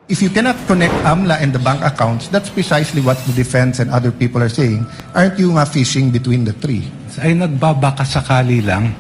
If you cannot connect AMLA and the bank accounts, that's precisely what the defense and other people are saying. Aren't you fishing between the three? Ay nagbabaka sakali lang.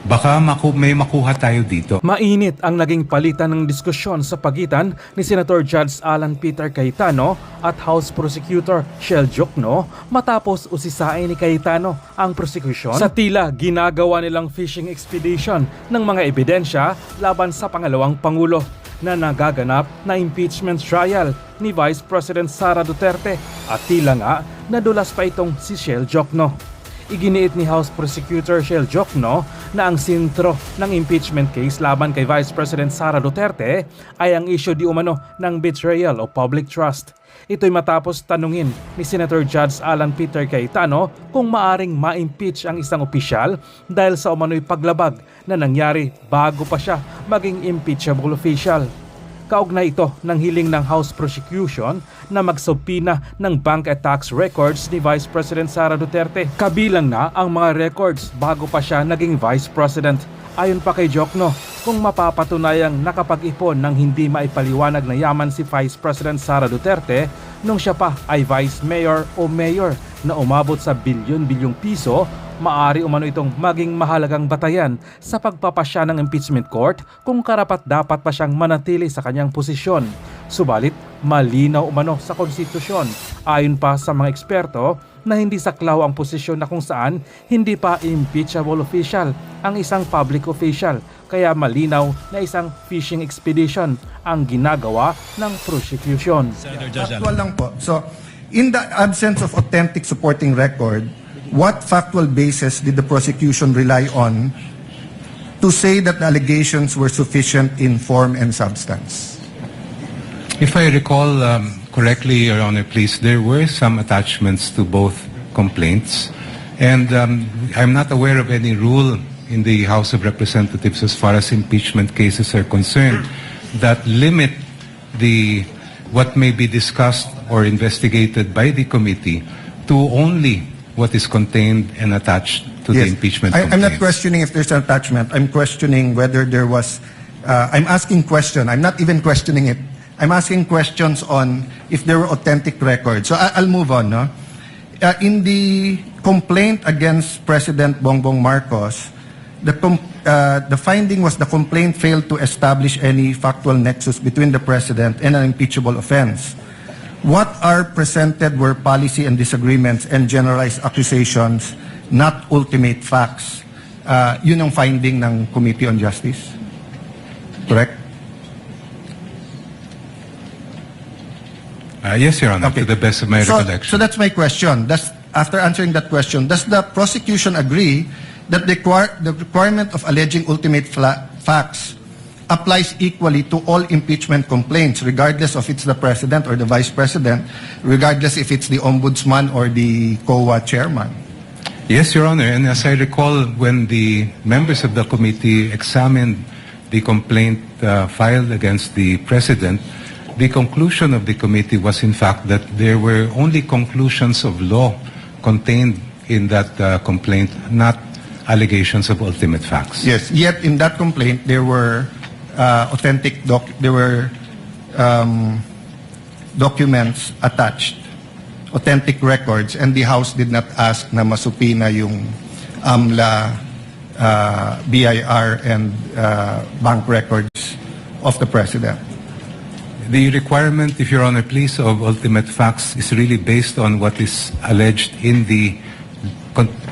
Baka may makuha tayo dito. Mainit ang naging palitan ng diskusyon sa pagitan ni Senator Judge Alan Peter Cayetano at House Prosecutor Shell Jokno matapos usisain ni Cayetano ang prosecution sa tila ginagawa nilang fishing expedition ng mga ebidensya laban sa pangalawang Pangulo na nagaganap na impeachment trial ni Vice President Sara Duterte at tila nga nadulas pa itong si Shell Jokno. Iginiit ni House Prosecutor Shell Jokno na ang sentro ng impeachment case laban kay Vice President Sara Duterte ay ang issue di umano ng betrayal of public trust. Ito'y matapos tanungin ni Senator Judge Alan Peter Cayetano kung maaring ma-impeach ang isang opisyal dahil sa umano'y paglabag na nangyari bago pa siya maging impeachable official. Kaugnay ito ng hiling ng House Prosecution na magsubpina ng bank at tax records ni Vice President Sara Duterte. Kabilang na ang mga records bago pa siya naging Vice President. Ayon pa kay Jokno, kung mapapatunayang nakapag-ipon ng hindi maipaliwanag na yaman si Vice President Sara Duterte nung siya pa ay Vice Mayor o Mayor na umabot sa bilyon-bilyong piso, maaari umano itong maging mahalagang batayan sa pagpapasya ng impeachment court kung karapat-dapat pa siyang manatili sa kanyang posisyon. Subalit, malinaw umano sa konstitusyon. Ayon pa sa mga eksperto na hindi saklaw ang posisyon na kung saan hindi pa impeachable official ang isang public official, kaya malinaw na isang fishing expedition ang ginagawa ng prosecution. Factual lang po. So, in the absence of authentic supporting record, what factual basis did the prosecution rely on to say that the allegations were sufficient in form and substance? If I recall correctly, Your Honor, please, there were some attachments to both complaints. And I'm not aware of any rule in the House of Representatives as far as impeachment cases are concerned that limit what may be discussed or investigated by the committee to only what is contained and attached to the impeachment complaint. I'm not questioning if there's an attachment. I'm questioning whether there was... I'm asking question. I'm not even questioning it. I'm asking questions on if there were authentic records. So I'll move on. No? In the complaint against President Bongbong Marcos, the finding was the complaint failed to establish any factual nexus between the President and an impeachable offense. What are presented were policy and disagreements and generalized accusations, not ultimate facts. Yun ang finding ng Committee on Justice. Correct? Yes, Your Honor, to the best of my recollection. So that's my question. After answering that question, does the prosecution agree that the requirement of alleging ultimate facts applies equally to all impeachment complaints, regardless of it's the President or the Vice President, regardless if it's the Ombudsman or the COA Chairman? Yes, Your Honor, and as I recall, when the members of the committee examined the complaint filed against the President, the conclusion of the committee was in fact that there were only conclusions of law contained in that complaint, not allegations of ultimate facts. Yes, yet in that complaint there were documents attached, authentic records, and the House did not ask na masupina yung AMLA, BIR, and bank records of the President. The requirement, if Your Honor, please, of ultimate facts is really based on what is alleged in the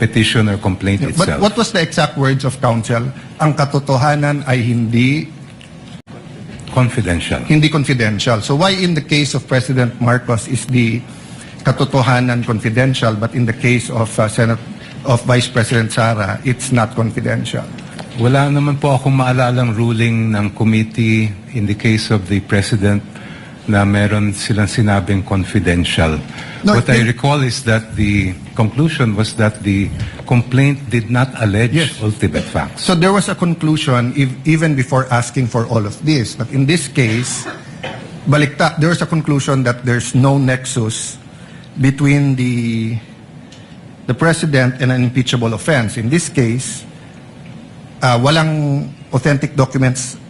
petition or complaint itself. But what was the exact words of counsel? Ang katotohanan ay hindi confidential. Hindi confidential. So why in the case of President Marcos is the katotohanan confidential, but in the case of Vice President Sara, it's not confidential? Wala naman po akong maalalang ruling ng committee in the case of the President na meron silang sinabing confidential. What I recall is that the conclusion was that the complaint did not allege ultimate facts. So there was a conclusion even before asking for all of this. But in this case, balikta, there was a conclusion that there's no nexus between the President and an impeachable offense. In this case, walang authentic documents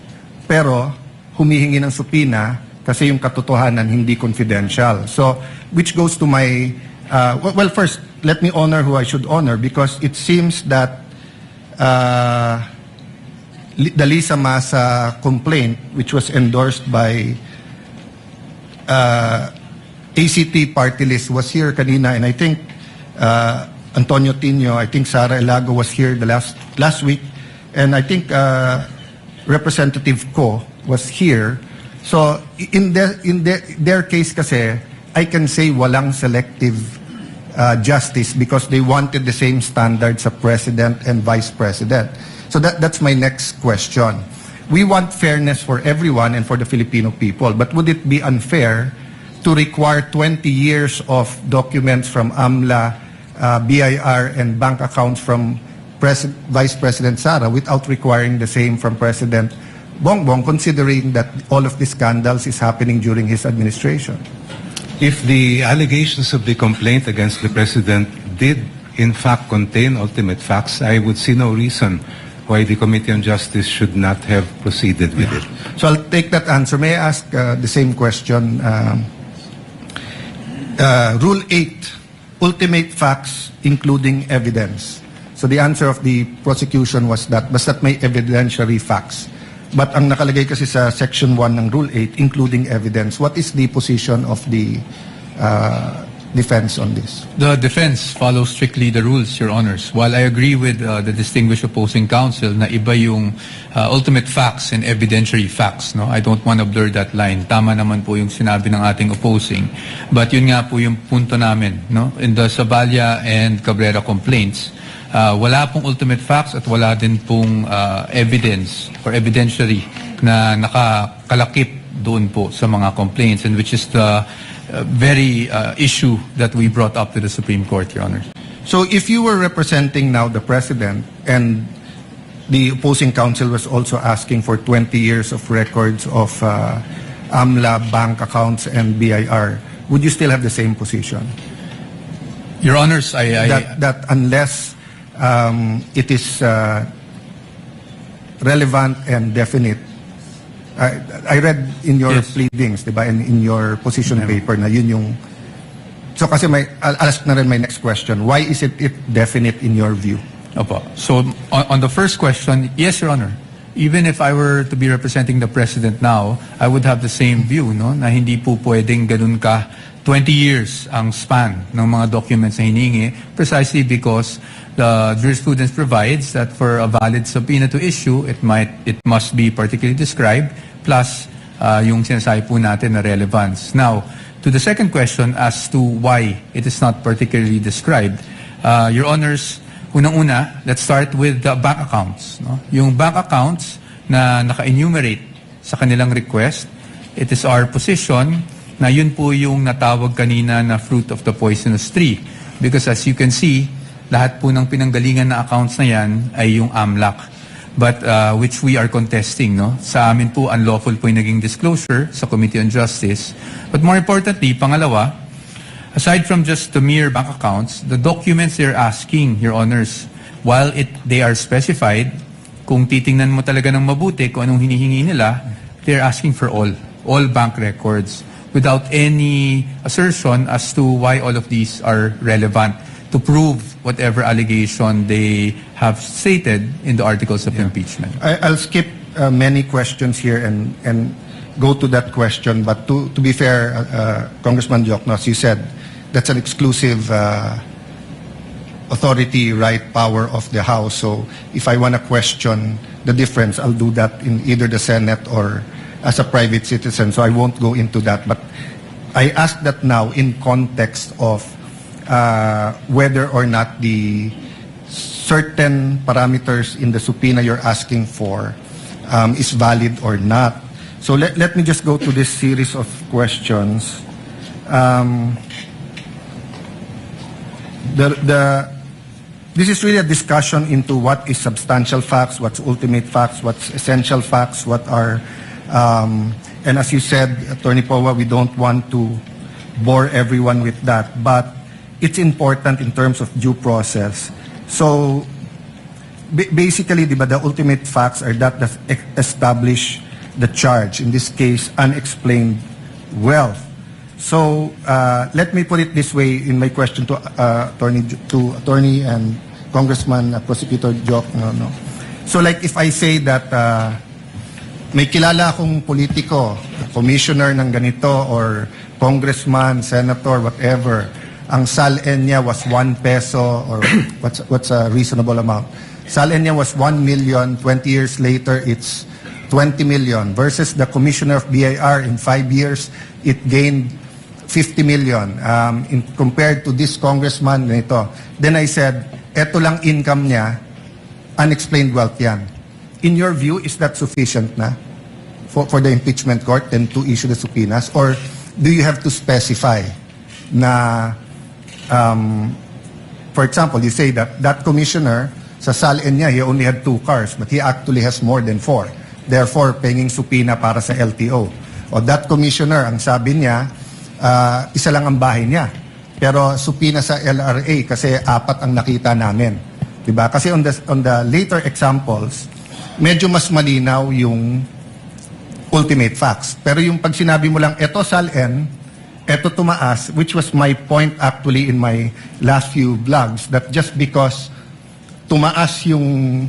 pero humihingi ng supina kasi yung katotohanan hindi confidential. So, which goes to my, well, first, let me honor who I should honor because it seems that the Lisa Masa complaint, which was endorsed by ACT party list, was here kanina, and I think Antonio Tino, I think Sara Elago was here the last week, and I think Representative Ko was here. So in their case kasi, I can say walang selective justice because they wanted the same standards sa president and vice president. So that's my next question. We want fairness for everyone and for the Filipino people, but would it be unfair to require 20 years of documents from AMLA, BIR, and bank accounts from Vice President Sara without requiring the same from President Bongbong, considering that all of these scandals is happening during his administration? If the allegations of the complaint against the president did in fact contain ultimate facts, I would see no reason why the Committee on Justice should not have proceeded with it. So I'll take that answer. May I ask the same question? Rule 8, ultimate facts including evidence. So the answer of the prosecution was that basta't may evidentiary facts. But ang nakalagay kasi sa Section 1 ng Rule 8, including evidence, what is the position of the defense on this? The defense follows strictly the rules, Your Honors. While I agree with the distinguished opposing counsel na iba yung ultimate facts and evidentiary facts, no? I don't want to blur that line. Tama naman po yung sinabi ng ating opposing. But yun nga po yung punto namin, no? In the Saballa and Cabrera complaints, wala pong ultimate facts at wala din pong evidence or evidentiary na nakakalakip doon po sa mga complaints, and which is the very issue that we brought up to the Supreme Court, Your Honor. So if you were representing now the president and the opposing counsel was also asking for 20 years of records of AMLA, bank accounts, and BIR, would you still have the same position? Your Honors, That unless it is relevant and definite. I read in your Yes. pleadings, diba, and in your position paper na yun yung... So kasi I'll ask na rin my next question. Why is it definite in your view? Opo. So on the first question, yes, Your Honor. Even if I were to be representing the President now, I would have the same view, no? Na hindi po pwedeng ganun ka 20 years ang span ng mga documents na hiningi, precisely because the jurisprudence provides that for a valid subpoena to issue, it must be particularly described, plus yung sinasabi po natin na relevance. Now, to the second question as to why it is not particularly described, Your Honors, unang-una, let's start with the bank accounts. No? Yung bank accounts na naka-enumerate sa kanilang request, it is our position na yun po yung natawag kanina na fruit of the poisonous tree. Because as you can see, lahat po ng pinanggalingan na accounts na yan ay yung AMLAC. But which we are contesting, no? Sa amin po, unlawful po yung naging disclosure sa Committee on Justice. But more importantly, pangalawa, aside from just the mere bank accounts, the documents they're asking, Your Honors, while they are specified, kung titingnan mo talaga ng mabuti kung anong hinihingi nila, they're asking for all bank records, without any assertion as to why all of these are relevant to prove whatever allegation they have stated in the articles of impeachment. I'll skip many questions here and go to that question. But to be fair, Congressman Dioknos, you said that's an exclusive authority, right, power of the House. So if I want to question the difference, I'll do that in either the Senate or as a private citizen. So I won't go into that. But I ask that now in context of whether or not the certain parameters in the subpoena you're asking for is valid or not. So let me just go to this series of questions. This is really a discussion into what is substantial facts, what's ultimate facts, what's essential facts, what are... and as you said, Attorney Powa, we don't want to bore everyone with that, but it's important in terms of due process. So basically, diba, the ultimate facts are that establish the charge, in this case, unexplained wealth. So let me put it this way in my question to attorney and Congressman Prosecutor Joke. No. So like if I say that may kilala akong politiko, commissioner ng ganito or congressman, senator, whatever, ang SALN niya was 1 peso or what's a reasonable amount. SALN niya was 1 million, 20 years later it's 20 million versus the commissioner of BIR in 5 years it gained 50 million compared to this congressman nito. Then I said, eto lang income niya, unexplained wealth yan. In your view, is that sufficient na for the impeachment court then to issue the subpoenas? Or do you have to specify na, for example, you say that that commissioner, sa SALN niya, he only had 2 cars, but he actually has more than 4. Therefore, penging subpoena para sa LTO. O that commissioner, ang sabi niya, isa lang ang bahay niya. Pero subpoena sa LRA kasi 4 ang nakita namin. Diba? Kasi on the later examples, medyo mas malinaw yung ultimate facts. Pero yung pag sinabi mo lang, eto SALN, eto tumaas, which was my point actually in my last few vlogs, that just because tumaas yung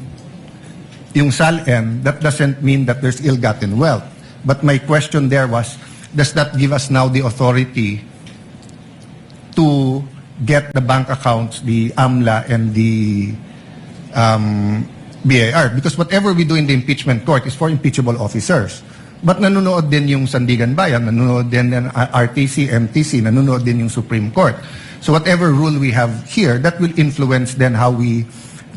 SALN, that doesn't mean that there's ill-gotten wealth. But my question there was, does that give us now the authority to get the bank accounts, the AMLA and the BIR? Because whatever we do in the impeachment court is for impeachable officers. But nanonood din yung Sandigan Bayan, nanonood din yung RTC, MTC, nanonood din yung Supreme Court. So whatever rule we have here, that will influence then how we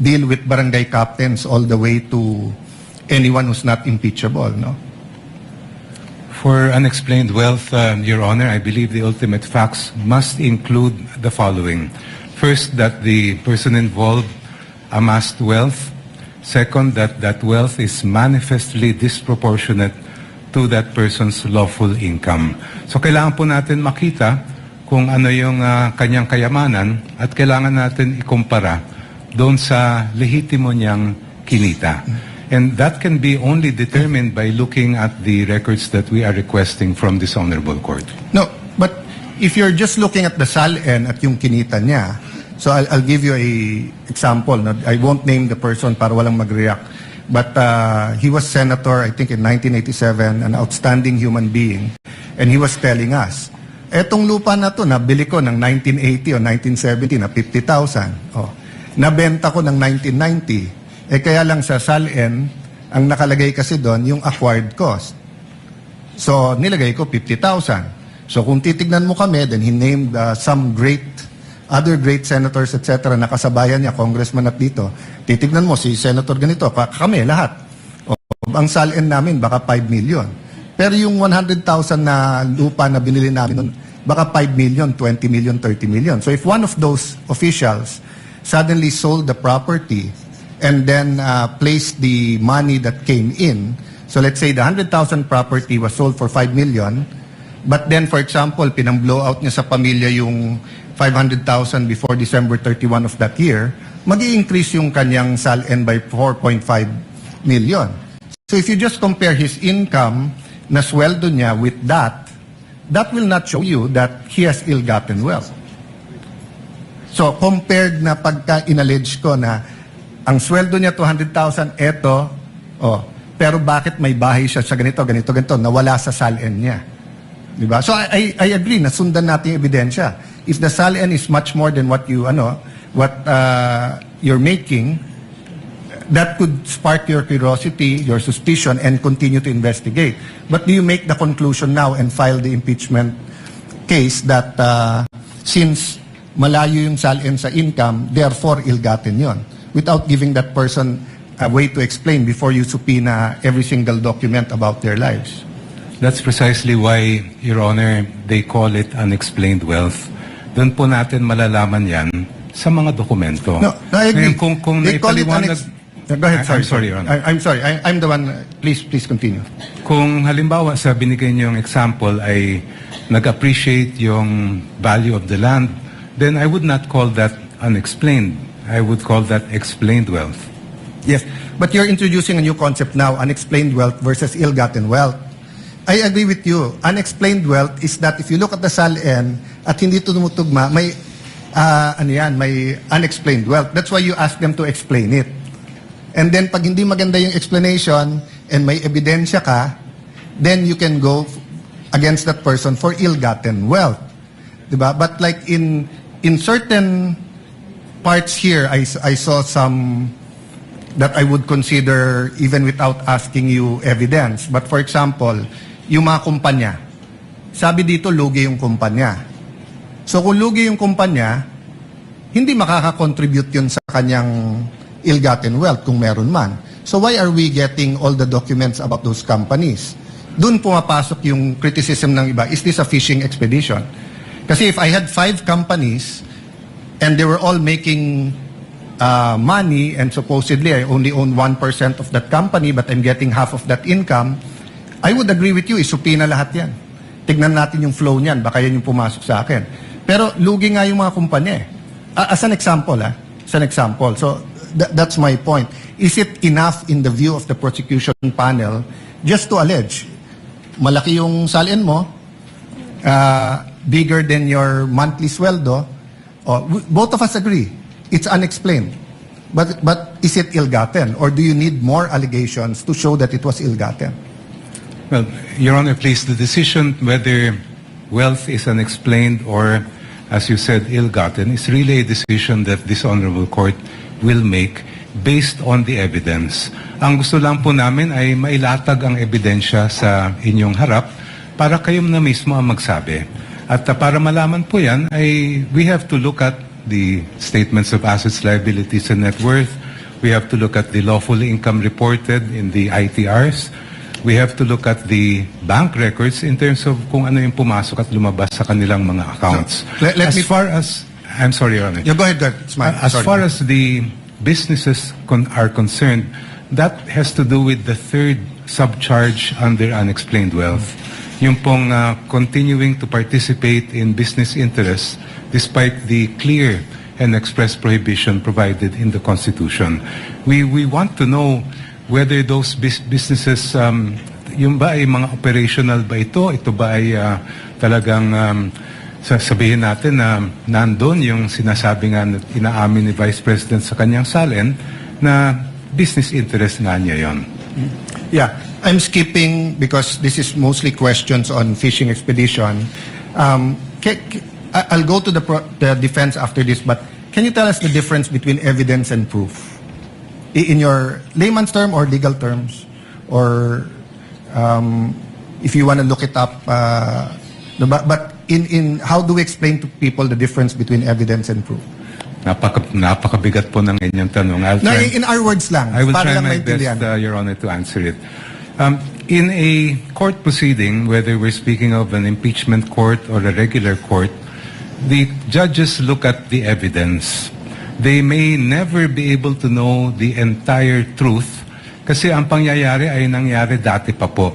deal with barangay captains all the way to anyone who's not impeachable, no? For unexplained wealth, Your Honor, I believe the ultimate facts must include the following. First, that the person involved amassed wealth. Second, that that wealth is manifestly disproportionate to that person's lawful income. So kailangan po natin makita kung ano yung kanyang kayamanan at kailangan natin ikumpara doon sa lehitimo niyang kinita. And that can be only determined by looking at the records that we are requesting from this honorable court. No, but if you're just looking at the SALN at yung kinita niya, so I'll give you a example. No? I won't name the person para walang mag-react. But he was senator, I think in 1987, an outstanding human being. And he was telling us, etong lupa na to, nabili ko ng 1980 o 1970 na 50,000. Oh, nabenta ko ng 1990. Kaya lang sa SALN, ang nakalagay kasi doon, yung acquired cost. So, nilagay ko 50,000. So, kung titignan mo kami, then he named some other great senators, etc. na kasabayan niya, congressman at dito. Titignan mo, si senator ganito, kami, lahat. O, ang SALN namin, baka 5 million. Pero yung 100,000 na lupa na binili namin, baka 5 million, 20 million, 30 million. So, if one of those officials suddenly sold the property and then placed the money that came in. So let's say the 100,000 property was sold for 5 million, but then, for example, pinang-blow out niya sa pamilya yung 500,000 before December 31 of that year, mag-i-increase yung kanyang SALN by 4.5 million. So if you just compare his income na sweldo niya with that will not show you that he has ill-gotten wealth. So compared na pagka inallege ko na ang sweldo niya 200,000, eto, pero bakit may bahay siya sa ganito, nawala sa SALN niya. Diba? So I agree, nasundan natin yung ebidensya. If the SALN is much more than what you're making, that could spark your curiosity, your suspicion, and continue to investigate. But do you make the conclusion now and file the impeachment case that since malayo yung SALN sa income, therefore ill-gotten yon, without giving that person a way to explain before you subpoena every single document about their lives? That's precisely why, Your Honor, they call it unexplained wealth. Doon po natin malalaman yan sa mga dokumento. No, I agree. Ngayon, kung they call it Go ahead, sorry. I'm sorry, Your Honor. I'm sorry. I'm the one. Please continue. Kung halimbawa sa binigay niyong example ay nag-appreciate yung value of the land, then I would not call that unexplained. I would call that explained wealth. Yes, but you're introducing a new concept now, unexplained wealth versus ill-gotten wealth. I agree with you. Unexplained wealth is that if you look at the SALN at hindi tumutugma, may may unexplained wealth. That's why you ask them to explain it. And then pag hindi maganda yung explanation and may ebidensya ka, then you can go against that person for ill-gotten wealth. Diba? But like in certain parts here, I saw some that I would consider even without asking you evidence. But for example, yung mga kumpanya. Sabi dito, lugi yung kumpanya. So kung lugi yung kumpanya, hindi makaka-contribute yun sa kanyang ill-gotten wealth kung meron man. So why are we getting all the documents about those companies? Doon pumapasok yung criticism ng iba. Is this a fishing expedition? Kasi if I had 5 companies and they were all making money and supposedly I only own 1% of that company but I'm getting half of that income, I would agree with you, isupina lahat yan. Tignan natin yung flow niyan, baka yan yung pumasok sa akin. Pero lugi nga yung mga kumpanya eh. As an example, as an example. So that's my point. Is it enough in the view of the prosecution panel just to allege malaki yung salin mo, bigger than your monthly sweldo? Both of us agree. It's unexplained. But is it ill-gotten? Or do you need more allegations to show that it was ill-gotten? Well, Your Honor, please, the decision whether wealth is unexplained or, as you said, ill-gotten is really a decision that this Honorable Court will make based on the evidence. Ang gusto lang po namin ay mailatag ang ebidensya sa inyong harap para kayo na mismo ang magsabi. At para malaman po yan, we have to look at the statements of assets, liabilities, and net worth. We have to look at the lawful income reported in the ITRs. We have to look at the bank records in terms of kung ano yung pumasok at lumabas sa kanilang mga accounts. So, I'm sorry, Your Honor. Yeah, go ahead. As far as the businesses are concerned, that has to do with the third subcharge under unexplained wealth. Yung pong continuing to participate in business interests despite the clear and express prohibition provided in the Constitution. We want to know whether those businesses, yung ba ay mga operational ba ito? Ito ba ay talagang sasabihin natin na nandun yung sinasabi nga na inaamin ni Vice President sa kanyang salin na business interest nga niya yon. Yeah, I'm skipping because this is mostly questions on fishing expedition. I'll go to the defense after this, but can you tell us the difference between evidence and proof? In your layman's term or legal terms? Or if you want to look it up, but in how do we explain to people the difference between evidence and proof? Napakabigat po ng inyong tanong. In our words lang. I will para try lang my best, maintindihan. Your Honor, to answer it. In a court proceeding, whether we're speaking of an impeachment court or a regular court, the judges look at the evidence. They may never be able to know the entire truth kasi ang pangyayari ay nangyari dati pa po.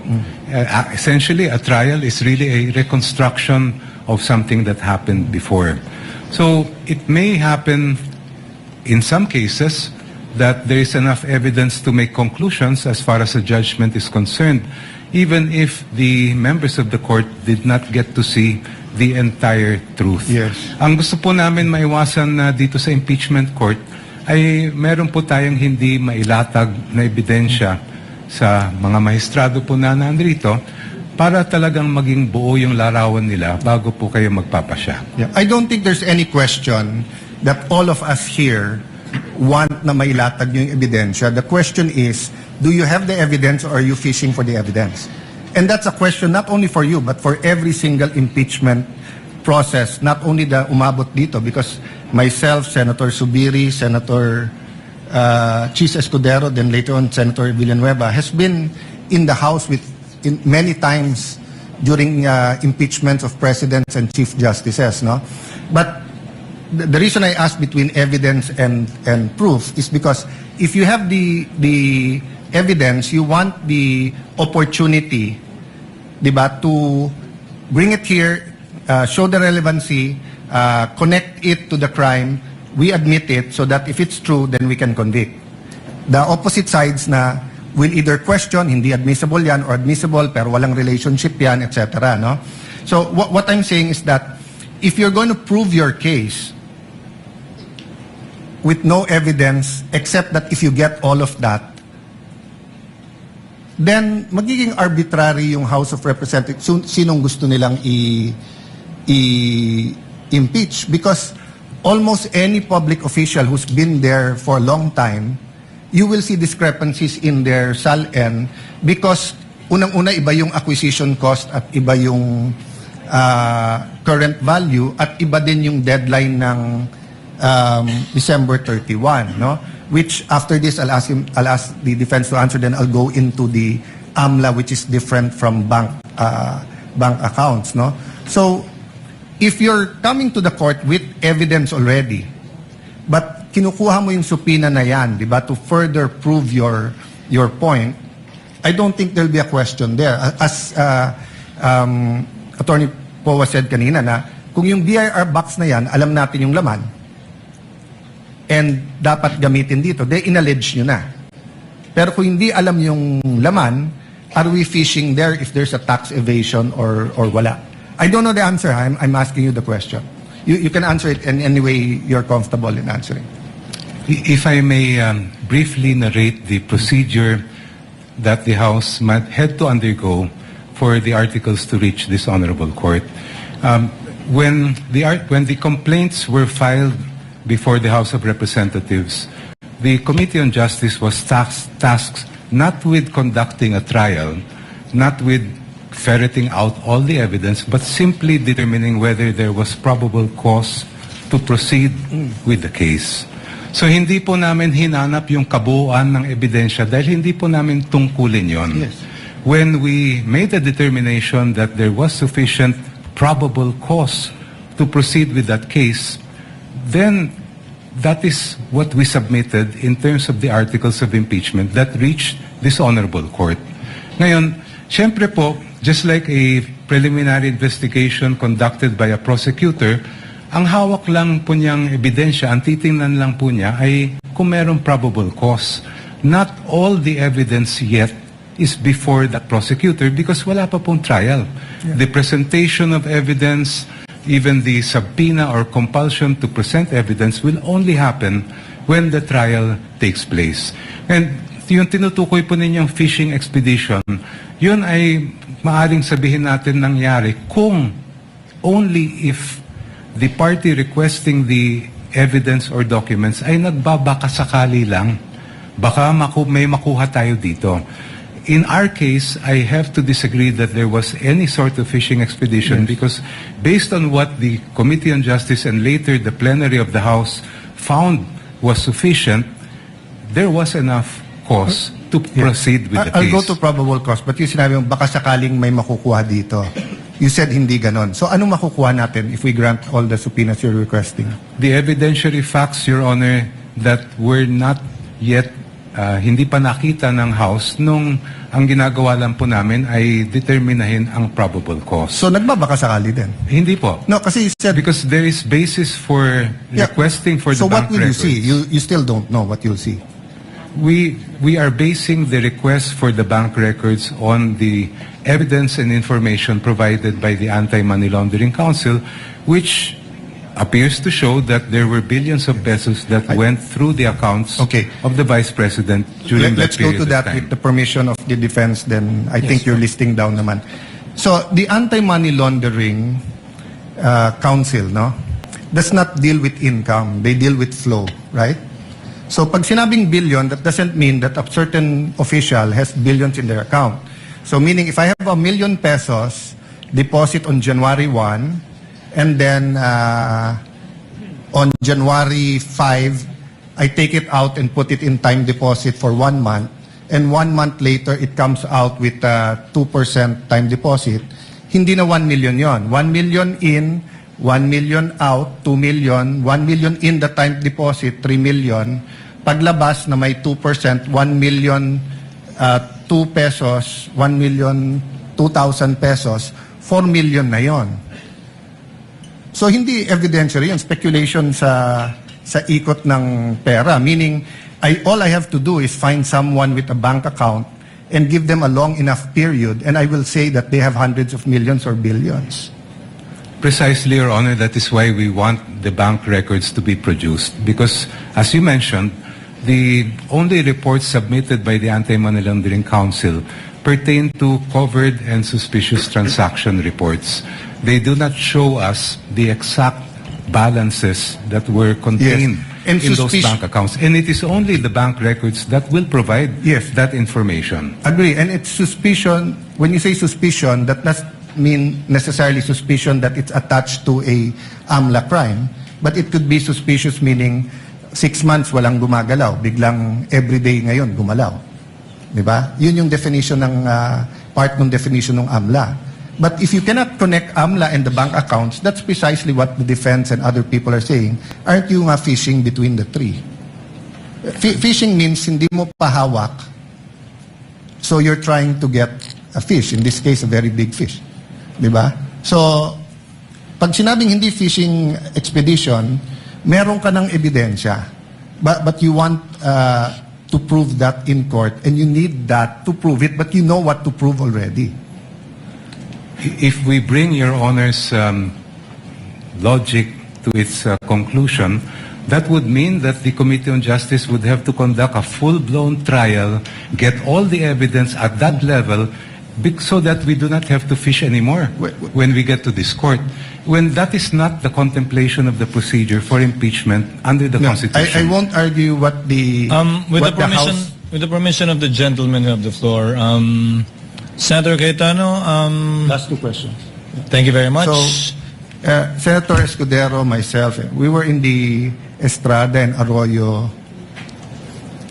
Essentially, a trial is really a reconstruction of something that happened before. So it may happen in some cases that there is enough evidence to make conclusions as far as a judgment is concerned, even if the members of the court did not get to see the entire truth. Yes. Ang gusto po namin maiwasan dito sa impeachment court ay meron po tayong hindi mailatag na ebidensya sa mga maestrado po na nandito para talagang maging buo yung larawan nila bago po kayo magpapasya. Yeah. I don't think there's any question that all of us here want na mailatag yung ebidensya. The question is, do you have the evidence or are you fishing for the evidence? And that's a question not only for you, but for every single impeachment process, not only the umabot dito, because myself, Senator Subiri, Senator Chis Escudero, then later on Senator Villanueva, has been in the House many times during impeachments of presidents and chief justices. No? But the reason I asked between evidence and proof is because if you have the evidence, you want the opportunity, diba, to bring it here, show the relevancy, connect it to the crime, we admit it so that if it's true, then we can convict. The opposite sides na will either question, hindi admissible yan, or admissible pero walang relationship yan, etc. No? So what I'm saying is that if you're going to prove your case with no evidence except that if you get all of that, then magiging arbitrary yung House of Representatives sinong gusto nilang i-impeach, because almost any public official who's been there for a long time, you will see discrepancies in their SALN because unang-una iba yung acquisition cost at iba yung current value at iba din yung deadline ng December 31, no? Which after this I'll ask the defense to answer, then I'll go into the AMLA, which is different from bank accounts, no? So if you're coming to the court with evidence already, but kinukuha mo yung subpoena na yan, di ba, to further prove your point, I don't think there'll be a question there. As Attorney Powa said kanina na kung yung BIR box na yan, alam natin yung laman, and dapat gamitin dito, they inallege nyo na. Pero kung hindi alam yung laman, are we fishing there if there's a tax evasion or wala? I don't know the answer. I'm asking you the question. You can answer it in any way you're comfortable in answering. If I may briefly narrate the procedure that the House might had to undergo for the articles to reach this honorable court. When the complaints were filed before the House of Representatives, the Committee on Justice was tasked not with conducting a trial, not with ferreting out all the evidence, but simply determining whether there was probable cause to proceed with the case. So hindi po namin hinanap yung kabuuan ng ebidensya dahil hindi po namin tungkulin yon. Yes. When we made a determination that there was sufficient probable cause to proceed with that case, then that is what we submitted in terms of the articles of impeachment that reached this honorable court. Ngayon, syempre po, just like a preliminary investigation conducted by a prosecutor, ang hawak lang po niyang ebidensya, ang titingnan lang po niya ay kung merong probable cause. Not all the evidence yet is before the prosecutor because wala pa pong trial. The presentation of evidence, even the subpoena or compulsion to present evidence will only happen when the trial takes place. And yung tinutukoy po ninyong fishing expedition, yun ay maaring sabihin natin nangyari kung only if the party requesting the evidence or documents ay nagbabaka sakali lang. Baka may makuha tayo dito. In our case, I have to disagree that there was any sort of fishing expedition because based on what the Committee on Justice and later the plenary of the House found was sufficient, there was enough cause to proceed with the I'll case. go to probable cause, but yung sinabi mo, baka sakaling may makukuha dito. You said hindi ganon. So anong makukuha natin if we grant all the subpoenas you're requesting? The evidentiary facts, Your Honor, that were not yet hindi pa nakita ng House nung ang ginagawa lang po namin ay determinahin ang probable cause. So nagbabaka sakali din? Hindi po. No, kasi you said... Because there is basis for requesting for so the bank what will records. you see? You still don't know what you'll see. We are basing the request for the bank records on the evidence and information provided by the Anti-Money Laundering Council, which appears to show that there were billions of pesos that went through the accounts of the Vice President during that Let's go period to that of time. with the permission of the defense, then I think you're listing down naman. So the Anti-Money Laundering Council, no, does not deal with income. They deal with flow, right? So pag sinabing billion, that doesn't mean that a certain official has billions in their account. So meaning if I have 1 million pesos deposit on January 1, and then on January 5, I take it out and put it in time deposit for 1 month, and 1 month later it comes out with 2% time deposit, hindi na 1 million yon. 1 million in, 1 million out, 2 million, 1 million in the time deposit, 3 million. Paglabas na may 2%, 1 million 2 pesos, 1 million 2,000 pesos, 4 million na yon. So hindi evidentiary yun, speculation sa ikot ng pera. Meaning, all I have to do is find someone with a bank account and give them a long enough period, and I will say that they have hundreds of millions or billions. Precisely, Your Honor, that is why we want the bank records to be produced. Because, as you mentioned, the only reports submitted by the Anti-Money Laundering Council pertain to covered and suspicious transaction reports. They do not show us the exact balances that were contained And in those bank accounts. And it is only the bank records that will provide that information. Agree. And it's suspicion. When you say suspicion, that does mean necessarily suspicion that it's attached to a AMLA crime. But it could be suspicious meaning 6 months walang gumagalaw. Biglang everyday ngayon gumalaw. Diba? Yun yung definition ng part ng definition ng AMLA. But if you cannot connect AMLA and the bank accounts, that's precisely what the defense and other people are saying. Aren't you nga fishing between the three? Fishing means hindi mo pahawak, so you're trying to get a fish, in this case, a very big fish. Diba? So, pag sinabing hindi fishing expedition, meron ka ng ebidensya. But you want to prove that in court, and you need that to prove it, but you know what to prove already. If we bring Your Honor's logic to its conclusion, that would mean that the Committee on Justice would have to conduct a full-blown trial, get all the evidence at that level, so that we do not have to fish anymore when we get to this court. When that is not the contemplation of the procedure for impeachment under the Constitution. I won't argue what the what the House. With the permission of the gentleman who have the floor, Senator Cayetano. Last two questions. Thank you very much. So, Senator Escudero, myself, we were in the Estrada and Arroyo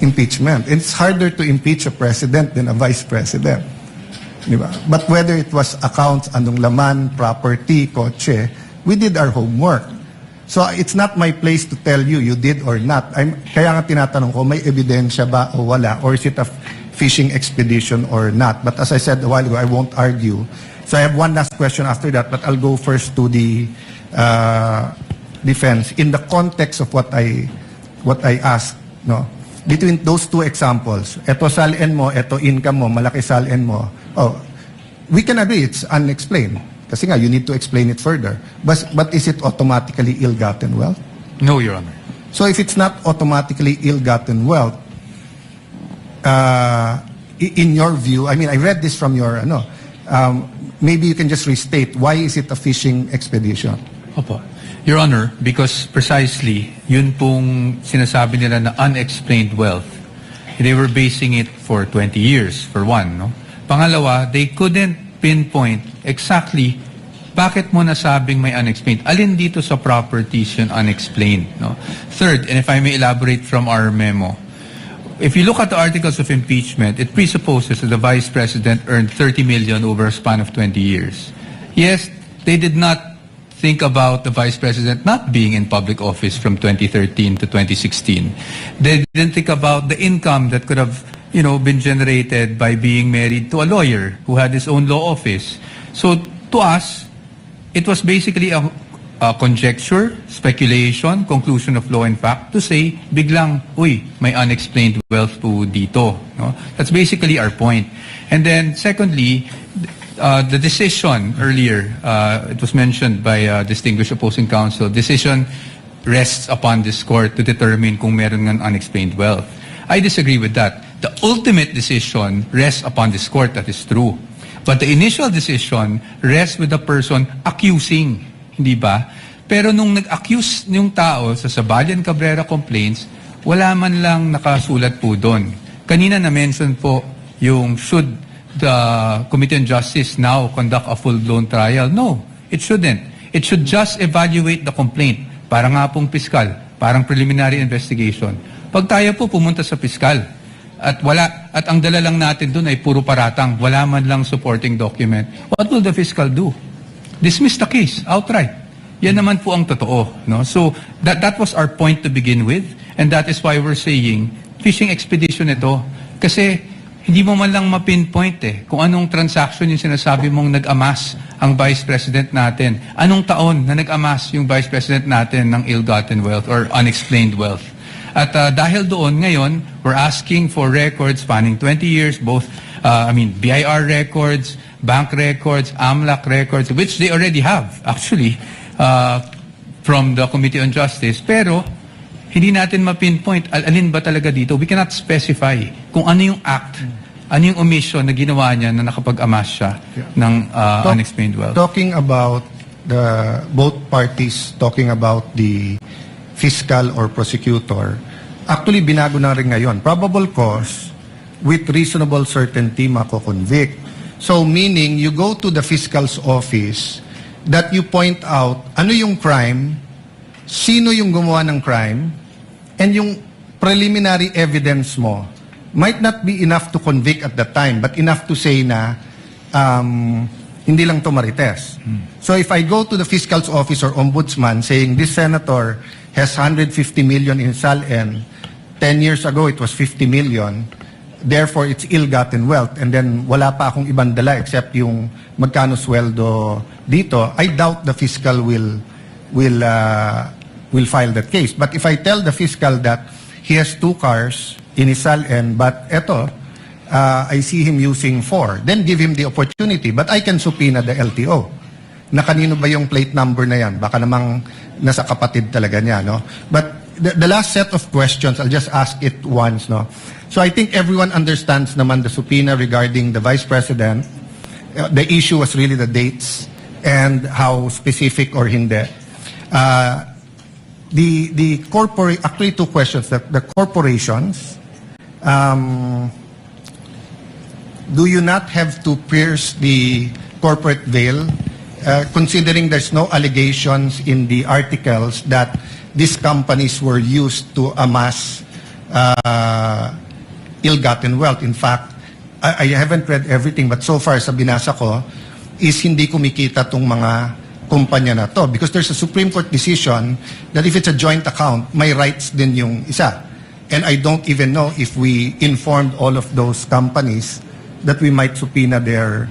impeachment. It's harder to impeach a president than a vice president. Diba? But whether it was accounts, anong laman, property, kotse, we did our homework. So it's not my place to tell you did or not. Kaya nga tinatanong ko, may ebidensya ba o wala? Or is it a fishing expedition or not? But as I said a while ago, I won't argue. So I have one last question after that, but I'll go first to the defense. In the context of what I asked, no? Between those two examples, eto salin mo, eto income mo, malaki salin mo, we can agree it's unexplained. Kasi nga, you need to explain it further. But is it automatically ill-gotten wealth? No, Your Honor. So if it's not automatically ill-gotten wealth, in your view, I mean, I read this from your, maybe you can just restate, why is it a fishing expedition? Opo. Your Honor, because precisely, yun pong sinasabi nila na unexplained wealth, they were basing it for 20 years, for one, no? Pangalawa, they couldn't pinpoint exactly bakit mo nasabing may unexplained. Alin dito sa properties yun unexplained, no? Third, and if I may elaborate from our memo, if you look at the articles of impeachment, it presupposes that the Vice President earned 30 million over a span of 20 years. Yes, they did not think about the Vice President not being in public office from 2013 to 2016. They didn't think about the income that could have, been generated by being married to a lawyer who had his own law office. So to us, it was basically a conjecture, speculation, conclusion of law and fact to say, biglang, may unexplained wealth po dito. No? That's basically our point. And then secondly, the decision earlier, it was mentioned by distinguished opposing counsel, decision rests upon this court to determine kung meron ng unexplained wealth. I disagree with that. The ultimate decision rests upon this court, that is true. But the initial decision rests with the person accusing, hindi ba? Pero nung nag-accuse yung tao sa Sabalian Cabrera complaints, wala man lang nakasulat po doon. Kanina na-mention po yung should the Committee on Justice now conduct a full-blown trial? No, it shouldn't. It should just evaluate the complaint. Para nga pong piskal, parang preliminary investigation. Pag tayo po pumunta sa piskal, at ang dala lang natin doon ay puro paratang, wala man lang supporting document, what will the fiscal do? Dismiss the case outright. Yan naman po ang totoo. No? So that was our point to begin with, and that is why we're saying, fishing expedition ito. Kasi hindi mo man lang ma-pinpoint kung anong transaction yung sinasabi mong nag-amass ang Vice President natin. Anong taon na nag-amass yung Vice President natin ng ill-gotten wealth or unexplained wealth. At dahil doon, ngayon, we're asking for records spanning 20 years, both, BIR records, bank records, AMLAC records, which they already have, actually, from the Committee on Justice. Pero, hindi natin ma-pinpoint alin ba talaga dito. We cannot specify kung ano yung act, ano yung omission na ginawa niya na nakapag-amass siya ng unexplained wealth. Talking about both parties talking about the fiscal or prosecutor, actually binago na rin ngayon. Probable cause with reasonable certainty mako-convict. So meaning you go to the fiscal's office that you point out ano yung crime, sino yung gumawa ng crime, and yung preliminary evidence mo might not be enough to convict at that time, but enough to say na hindi lang to marites. So if I go to the fiscal's office or ombudsman saying this senator has 150 million in SALN, 10 years ago it was 50 million, therefore it's ill-gotten wealth, and then wala pa akong ibang dala except yung magkano sweldo dito, I doubt the fiscal will file that case. But if I tell the fiscal that he has 2 cars in his SALN, but eto, I see him using 4, then give him the opportunity. But I can subpoena the LTO. Na kanino ba yung plate number na yan? Baka namang nasa kapatid talaga niya, no? But the last set of questions, I'll just ask it once, no? So I think everyone understands naman the subpoena regarding the Vice President. The issue was really the dates and how specific or hindi. Actually 2 questions. The corporations, do you not have to pierce the corporate veil, considering there's no allegations in the articles that these companies were used to amass ill-gotten wealth? In fact, I haven't read everything, but so far sa binasa ko, is hindi kumikita tong mga kumpanya na to. Because there's a Supreme Court decision that if it's a joint account, may rights din yung isa. And I don't even know if we informed all of those companies that we might subpoena their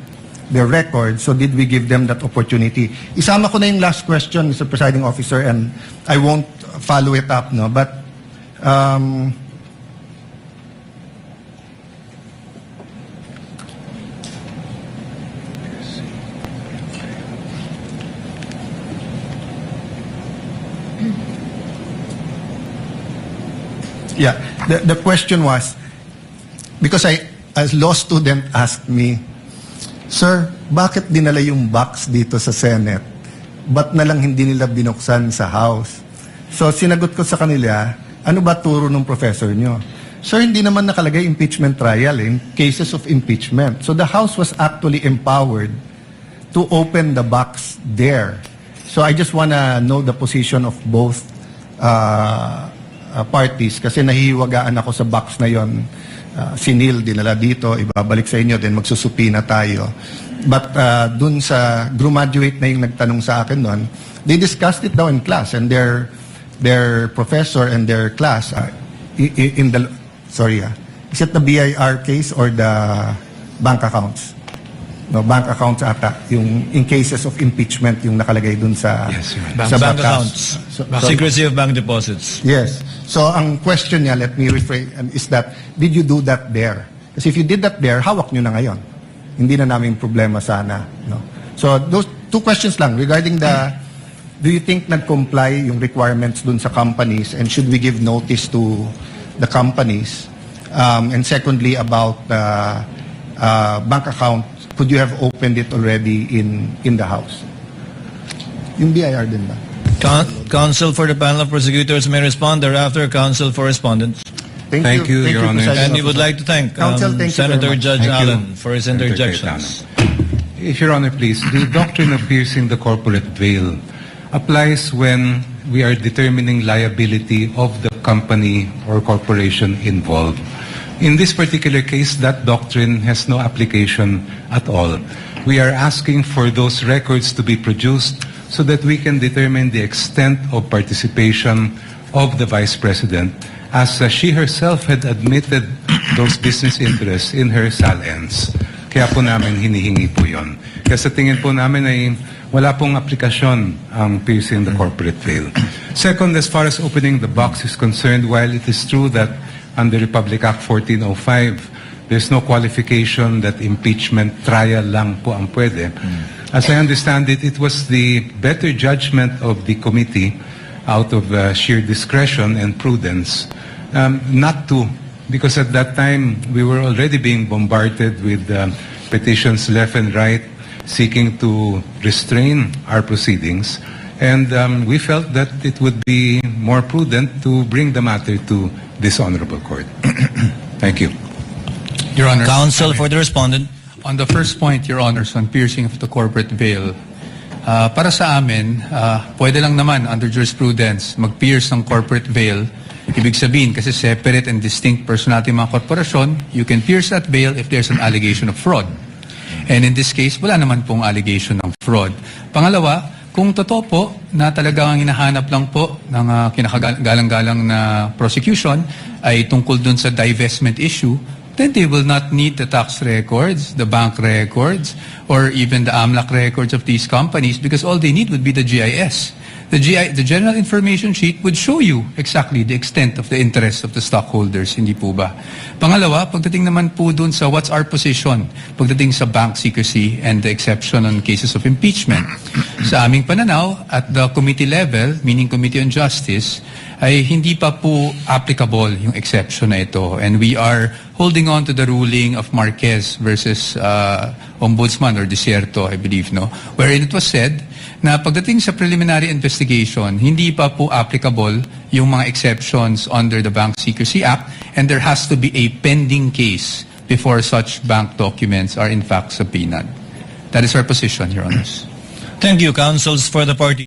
records. So did we give them that opportunity? Isama ko na yung last question, Mr. Presiding Officer, and I won't follow it up, no? But yeah, the question was, because a law student asked me, Sir, bakit dinala yung box dito sa Senate? Ba't na lang hindi nila binuksan sa House? So sinagot ko sa kanila, ano ba turo ng professor nyo? Sir, hindi naman nakalagay impeachment trial in cases of impeachment. So the House was actually empowered to open the box there. So I just wanna know the position of both parties kasi nahihiwagaan ako sa box na yon. Si Neil dinala dito, ibabalik sa inyo, then magsusupina tayo. But dun sa graduate na yung nagtanong sa akin nun, they discussed it daw in class, and their professor and their class in the, is it the BIR case or the bank accounts? No, bank accounts ata, yung in cases of impeachment yung nakalagay dun sa Yes, sa Bank batas. accounts. Secrecy of bank deposits. Yes. So ang question niya, let me rephrase, is that, did you do that there? Kasi if you did that there, hawak nyo na ngayon. Hindi na namin problema sana. No? So those 2 questions lang regarding do you think nag-comply yung requirements dun sa companies, and should we give notice to the companies? And secondly, about bank account, could you have opened it already in the House? Yung BIR din ba? Counsel for the panel of prosecutors may respond. Thereafter, counsel for respondents. Thank you, Your Honor. Presiding And we would Officer. like to thank Counsel, thank you very Senator much. Judge Thank you, Allen for his Senator interjections. Cayetano. If Your Honor, please, the doctrine of piercing the corporate veil applies when we are determining liability of the company or corporation involved. In this particular case, that doctrine has no application at all. We are asking for those records to be produced so that we can determine the extent of participation of the Vice President, as she herself had admitted those business interests in her SALNs. Kaya po namin hinihingi po yun. Kaya sa tingin po namin ay wala pong aplikasyon ang piercing the corporate veil. Second, as far as opening the box is concerned, while it is true that under Republic Act 1405, there's no qualification that impeachment trial lang po ang pwede. As I understand it, it was the better judgment of the committee out of sheer discretion and prudence not to, because at that time we were already being bombarded with petitions left and right seeking to restrain our proceedings, and we felt that it would be more prudent to bring the matter to this honorable court. Thank you. Your Honor. Counsel for the respondent. On the first point, Your Honors, on piercing of the corporate veil, para sa amin, pwede lang naman under jurisprudence mag-pierce ng corporate veil. Ibig sabihin, kasi separate and distinct personality mga korporasyon, you can pierce that veil if there's an allegation of fraud. And in this case, wala naman pong allegation ng fraud. Pangalawa, kung totoo po na talagang hinahanap lang po ng kinakagalang-galang na prosecution ay tungkol dun sa divestment issue, then they will not need the tax records, the bank records, or even the AMLAC records of these companies, because all they need would be the GIS. The General Information Sheet would show you exactly the extent of the interest of the stockholders, hindi po ba? Pangalawa, pagdating naman po dun sa what's our position, pagdating sa bank secrecy and the exception on cases of impeachment. Sa aming pananaw, at the committee level, meaning Committee on Justice, ay hindi pa po applicable yung exception na ito. And we are holding on to the ruling of Marquez versus Ombudsman or Desierto, I believe, no? Wherein it was said na pagdating sa preliminary investigation, hindi pa po applicable yung mga exceptions under the Bank Secrecy Act, and there has to be a pending case before such bank documents are in fact subpoenaed. That is our position, Your Honors. Thank you, counsels for the party.